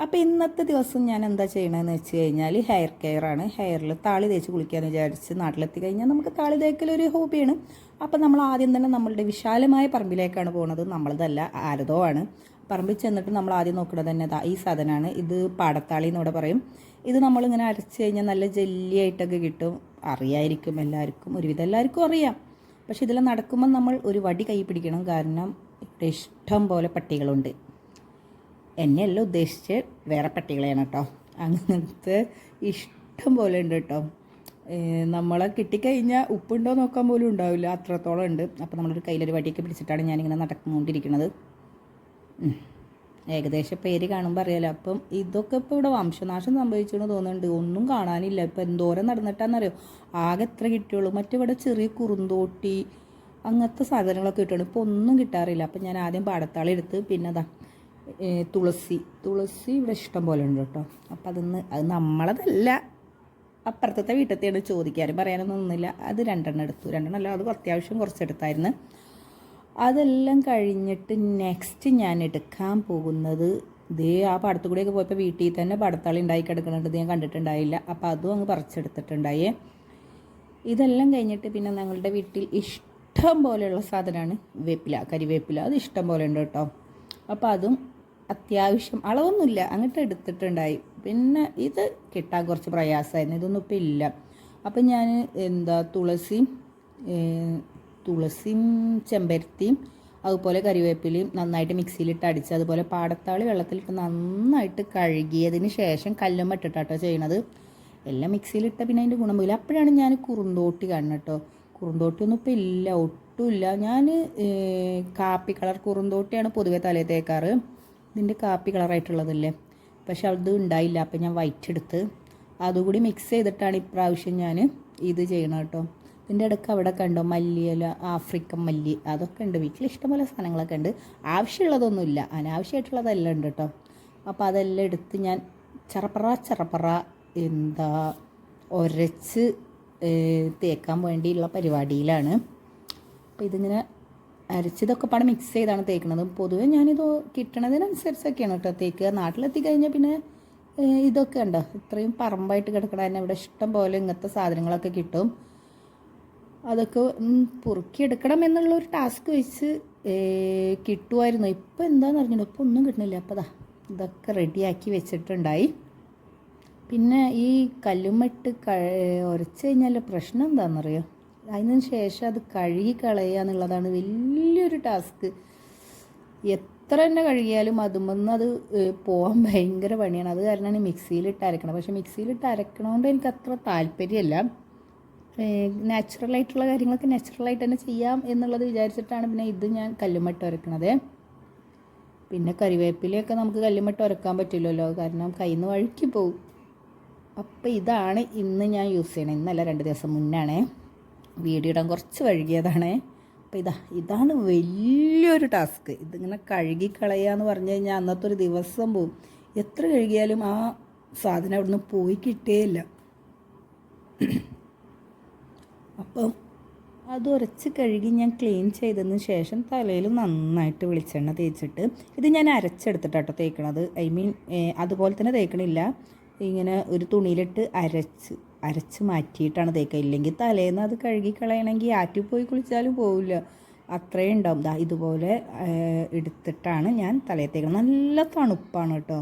അപ്പോൾ ഇന്നത്തെ ദിവസം ഞാൻ എന്താ ചെയ്യണമെന്ന് വെച്ച് കഴിഞ്ഞാൽ ഹെയർ കെയർ ആണ്. ഹെയറിൽ താളി തേച്ച് കുളിക്കാമെന്ന് വിചാരിച്ച് നാട്ടിലെത്തി കഴിഞ്ഞാൽ നമുക്ക് താളി തേക്കലൊരു ഹോബിയാണ്. അപ്പോൾ നമ്മൾ ആദ്യം തന്നെ നമ്മളുടെ വിശാലമായ പറമ്പിലേക്കാണ് പോകുന്നത്. നമ്മളതല്ല, ആരതോ ആണ്. പറമ്പിൽ ചെന്നിട്ട് നമ്മൾ ആദ്യം നോക്കുന്നത് തന്നെ ഈ സാധനമാണ്. ഇത് പാടത്താളി എന്നിവിടെ പറയും. ഇത് നമ്മളിങ്ങനെ അരച്ച് കഴിഞ്ഞാൽ നല്ല ജെല്ലിയായിട്ടൊക്കെ കിട്ടും. അറിയായിരിക്കും എല്ലാവർക്കും, ഒരുവിധം എല്ലാവർക്കും അറിയാം. പക്ഷെ ഇതിൽ നടക്കുമ്പോൾ നമ്മൾ ഒരു വടി കൈ പിടിക്കണം. കാരണം ഇവിടെ ഇഷ്ടം പോലെ പട്ടികളുണ്ട്. എന്നെയല്ല ഉദ്ദേശിച്ച് വേറെ പട്ടികളെയാണ് കേട്ടോ. അങ്ങനത്തെ ഇഷ്ടം പോലെ ഉണ്ട് കേട്ടോ. നമ്മളെ കിട്ടിക്കഴിഞ്ഞാൽ ഉപ്പുണ്ടോ നോക്കാൻ പോലും ഉണ്ടാവില്ല, അത്രത്തോളം ഉണ്ട്. അപ്പോൾ നമ്മളൊരു കയ്യിലൊരു വടിയൊക്കെ പിടിച്ചിട്ടാണ് ഞാനിങ്ങനെ നടന്നുകൊണ്ടിരിക്കുന്നത്. ഏകദേശം പേര് കാണുമ്പോൾ അറിയാലോ. അപ്പം ഇതൊക്കെ ഇപ്പോൾ ഇവിടെ വംശനാശം സംഭവിച്ചെന്ന് തോന്നുന്നുണ്ട്. ഒന്നും കാണാനില്ല. ഇപ്പം എന്തോരം നടന്നിട്ടാണെന്നറിയോ, ആകെ എത്ര കിട്ടിയുള്ളൂ. മറ്റിവിടെ ചെറിയ കുറുന്തോട്ടി അങ്ങനത്തെ സാധനങ്ങളൊക്കെ കിട്ടുകയാണ്. ഇപ്പോൾ ഒന്നും കിട്ടാറില്ല. അപ്പം ഞാൻ ആദ്യം പാടത്താളി എടുത്ത്, പിന്നെ അതാ തുളസി ഇവിടെ ഇഷ്ടം പോലെ ഉണ്ട് കേട്ടോ. അപ്പം അത് നമ്മളതല്ല, അപ്പുറത്തെ വീട്ടിലത്തെയാണ്. ചോദിക്കാനും പറയാനൊന്നും ഒന്നുമില്ല. അത് രണ്ടെണ്ണം എടുത്തു. രണ്ടെണ്ണം അത് അത്യാവശ്യം കുറച്ചെടുത്തായിരുന്നു. അതെല്ലാം കഴിഞ്ഞിട്ട് നെക്സ്റ്റ് ഞാൻ എടുക്കാൻ പോകുന്നത് ആ പാടത്തു കൂടെയൊക്കെ പോയപ്പോൾ വീട്ടിൽ തന്നെ പാടത്താളി ഉണ്ടായി കിടക്കുന്നുണ്ട്. ഞാൻ കണ്ടിട്ടുണ്ടായില്ല. അപ്പോൾ അതും അങ്ങ് പറിച്ചെടുത്തിട്ടുണ്ടായേ. ഇതെല്ലാം കഴിഞ്ഞിട്ട് പിന്നെ ഞങ്ങളുടെ വീട്ടിൽ ഇഷ്ടം പോലെയുള്ള സാധനമാണ് കരിവേപ്പില. അത് ഇഷ്ടം പോലെ ഉണ്ട് കേട്ടോ. അപ്പോൾ അതും അത്യാവശ്യം അളവൊന്നുമില്ല അങ്ങോട്ട് എടുത്തിട്ടുണ്ടായി. പിന്നെ ഇത് കിട്ടാൻ കുറച്ച് പ്രയാസമായിരുന്നു. ഇതൊന്നും ഇപ്പം ഇല്ല. അപ്പം ഞാൻ തുളസിയും ചെമ്പരത്തിയും അതുപോലെ കരിവേപ്പിലയും നന്നായിട്ട് മിക്സിയിലിട്ട് അടിച്ച്, അതുപോലെ പാടത്താളി വെള്ളത്തിലിട്ട് നന്നായിട്ട് കഴുകിയതിന് ശേഷം കല്ലുമ്മ ഇട്ടിട്ടാട്ടോ ചെയ്യണത്. എല്ലാം മിക്സിയിലിട്ട പിന്നെ അതിൻ്റെ ഗുണം പോയില്ല. അപ്പോഴാണ് ഞാൻ കുറുന്തോട്ടി കാണുന്നത് കേട്ടോ. കുറുന്തോട്ടിയൊന്നും ഇപ്പം ഇല്ല, ഒട്ടുമില്ല. ഞാൻ കാപ്പി കളർ കുറുന്തോട്ടിയാണ് പൊതുവെ തലയിൽ തേക്കാറ്. ഇതിൻ്റെ കാപ്പി കളറായിട്ടുള്ളതല്ലേ, പക്ഷെ അത് ഉണ്ടായില്ല. അപ്പം ഞാൻ വൈറ്റ് എടുത്ത് അതുകൂടി മിക്സ് ചെയ്തിട്ടാണ് ഇപ്രാവശ്യം ഞാൻ ഇത് ചെയ്യണം കേട്ടോ. ഇതിൻ്റെ ഇടയ്ക്ക് അവിടെ കണ്ടോ മല്ലിയില, ആഫ്രിക്കൻ മല്ലി, അതൊക്കെ ഉണ്ട്. വീട്ടിൽ ഇഷ്ടംപോലെ സാധനങ്ങളൊക്കെ ഉണ്ട്. ആവശ്യമുള്ളതൊന്നുമില്ല, അനാവശ്യമായിട്ടുള്ളതെല്ലാം ഉണ്ട് കേട്ടോ. അപ്പോൾ അതെല്ലാം എടുത്ത് ഞാൻ ചറപ്പറ ഉരച്ച് തേക്കാൻ വേണ്ടിയുള്ള പരിപാടിയിലാണ്. അപ്പോൾ ഇതിങ്ങനെ അരച്ചതൊക്കെ പാടെ മിക്സ് ചെയ്താണ് തേക്കുന്നത്. പൊതുവേ ഞാനിത് കിട്ടണതിനനുസരിച്ചൊക്കെയാണ് കേട്ടോ തേക്കുക. നാട്ടിലെത്തി കഴിഞ്ഞാൽ പിന്നെ ഇതൊക്കെ ഉണ്ടോ, ഇത്രയും പറമ്പായിട്ട് കിടക്കണ തന്നെ ഇവിടെ ഇഷ്ടം പോലെ ഇങ്ങനത്തെ സാധനങ്ങളൊക്കെ കിട്ടും. അതൊക്കെ പൊറുക്കിയെടുക്കണം എന്നുള്ളൊരു ടാസ്ക് വെച്ച് കിട്ടുമായിരുന്നു. ഇപ്പോൾ എന്താണെന്ന് അറിഞ്ഞില്ല, ഇപ്പോൾ ഒന്നും കിട്ടുന്നില്ല. അപ്പോൾ ഇതൊക്കെ റെഡിയാക്കി വെച്ചിട്ടുണ്ടായി. പിന്നെ ഈ കല്ലുമ്മട്ട് ഉരച്ച് കഴിഞ്ഞാൽ പ്രശ്നം എന്താണെന്നറിയോ, അതിന് ശേഷം അത് കഴുകി കളയുക എന്നുള്ളതാണ് വലിയൊരു ടാസ്ക്. എത്ര തന്നെ കഴുകിയാലും അതുമെന്ന് അത് പോകാൻ ഭയങ്കര പണിയാണ്. അത് കാരണമാണ് മിക്സിയിലിട്ട് അരക്കണം. പക്ഷേ മിക്സിയിലിട്ട് അരക്കണോണ്ട് എനിക്ക് അത്ര താല്പര്യമല്ല. നാച്ചുറലായിട്ടുള്ള കാര്യങ്ങളൊക്കെ നാച്ചുറലായിട്ട് തന്നെ ചെയ്യാം എന്നുള്ളത് വിചാരിച്ചിട്ടാണ് പിന്നെ ഇത് ഞാൻ കല്ലുമ്മട്ട് ഉരക്കണത്. പിന്നെ കരിവേപ്പിലയൊക്കെ നമുക്ക് കല്ലുമ്മട്ട് ഉരക്കാൻ പറ്റില്ലല്ലോ, കാരണം കയ്യിൽ നിന്ന് വഴുക്കി പോകും. അപ്പോൾ ഇതാണ് ഇന്ന് ഞാൻ യൂസ് ചെയ്യണത്. ഇന്നല്ല, 2 ദിവസം മുന്നാണേ. വീഡിയോ ഇടാൻ കുറച്ച് വഴുകിയതാണേ. അപ്പോൾ ഇതാണ് വലിയൊരു ടാസ്ക്. ഇതിങ്ങനെ കഴുകി കളയുക എന്ന് പറഞ്ഞു കഴിഞ്ഞാൽ അന്നത്തെ ഒരു ദിവസം പോവും. എത്ര കഴുകിയാലും ആ സാധനം അവിടെ നിന്ന് പോയി കിട്ടുകയില്ല. അപ്പം അത് ഉരച്ച് കഴുകി ഞാൻ ക്ലീൻ ചെയ്തതിന് ശേഷം തലയിൽ നന്നായിട്ട് വെളിച്ചെണ്ണ തേച്ചിട്ട്, ഇത് ഞാൻ അരച്ചെടുത്തിട്ടാട്ടോ തേക്കണത്. അതുപോലെ തന്നെ തേക്കണില്ല, ഇങ്ങനെ ഒരു തുണിയിലിട്ട് അരച്ച് മാറ്റിയിട്ടാണ് തേക്കുക. ഇല്ലെങ്കിൽ തലേന്ന് അത് കഴുകി കളയണമെങ്കിൽ ആറ്റിൽ പോയി കുളിച്ചാലും പോവില്ല, അത്രയും ഉണ്ടാവും. ഇതുപോലെ എടുത്തിട്ടാണ് ഞാൻ തലയിൽ തേക്കുന്നത്. നല്ല തണുപ്പാണ് കേട്ടോ.